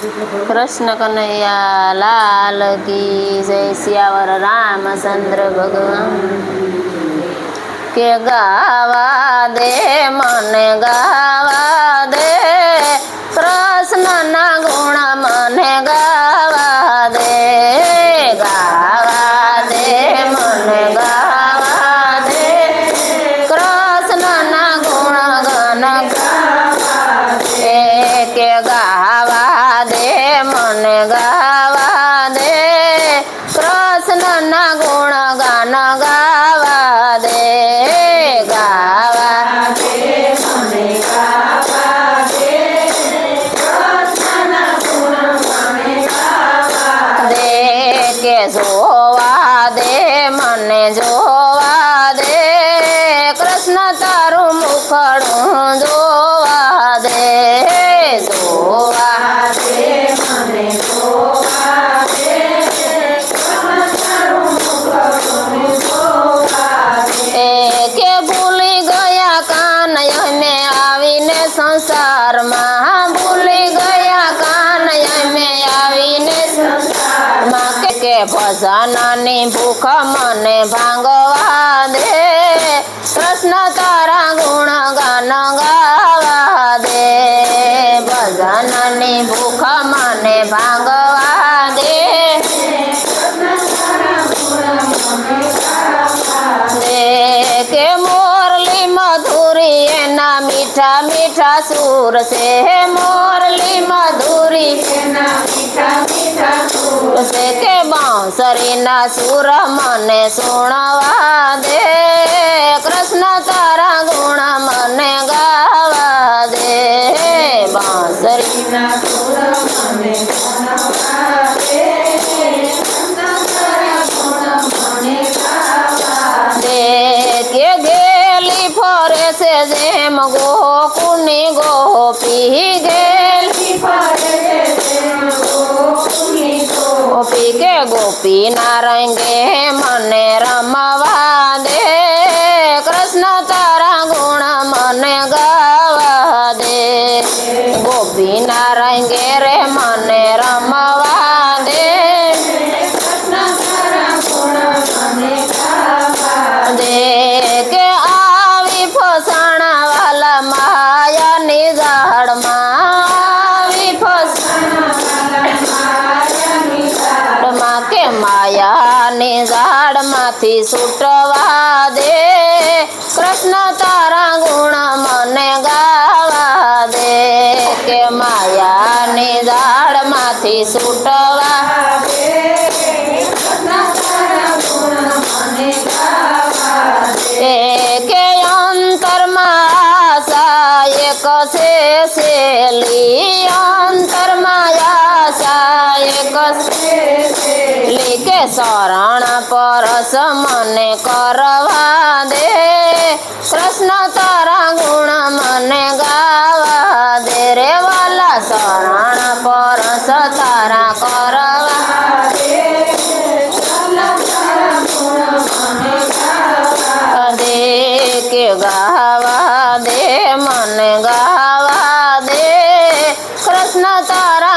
कृष्ण कन्हैया लाल की जय। सियावर रामचंद्र भगवान के गावा दे मन गावा दे कृष्ण ना गुण मन गावा दे मन गावा दे कृष्ण ना गुण गण के गावा दे मन गावा दे कृष्ण ना गुण गान गावा दे के जोवा दे मन जोवा दे कृष्ण तारू मुखड़ू जोवा दे मन जोवा दे के भूली गया कान में आवीने संसार में भूली गया कान में आवीने संसार में के भजनानी भूख मने भांगवा दे कृष्ण तारा गुण गान गावा दे भजनानी भूख मने भांगवा दे के मोरली मधुरी ना मीठा मीठा सुर से मोरली मधुरी ना मीठा मीठा सुर से के बांसुरी ना सुर मने सुनवा दे कृष्ण तारा गुण मने गावा दे बांसुरी ना सुर मने सुनवा दे कृष्ण तारा गुण मने गावा दे के गेली फरे से जेम गोकुनी गोपी गेली फरे से जेम गोकुनी गोपी के गोपी नारंगे मने रमवा दे कृष्ण तारा गुण मने गावा दे गोपी नारंगे रे मने रमवा दे कृष्ण तारा गुण मने गावा दे के आवी फसाणा वाला माया निजाड़ मावी फसाणा वाला माया निजाड़ मा के माया निजाड़ माथी छूटवा दे कृष्ण तारा गुण मने गावा दे के माया निजाड़ माथी छूटवा दे कृष्ण तारा गुण मने गावा दे के अंतर माया एक से ली अंतर माया एक से के शरण परस मने करवा दे कृष्ण तारा गुण मने गावा दे रे वाला शरण परस तारा करवा दे के गावा दे मन गावा दे कृष्ण तारा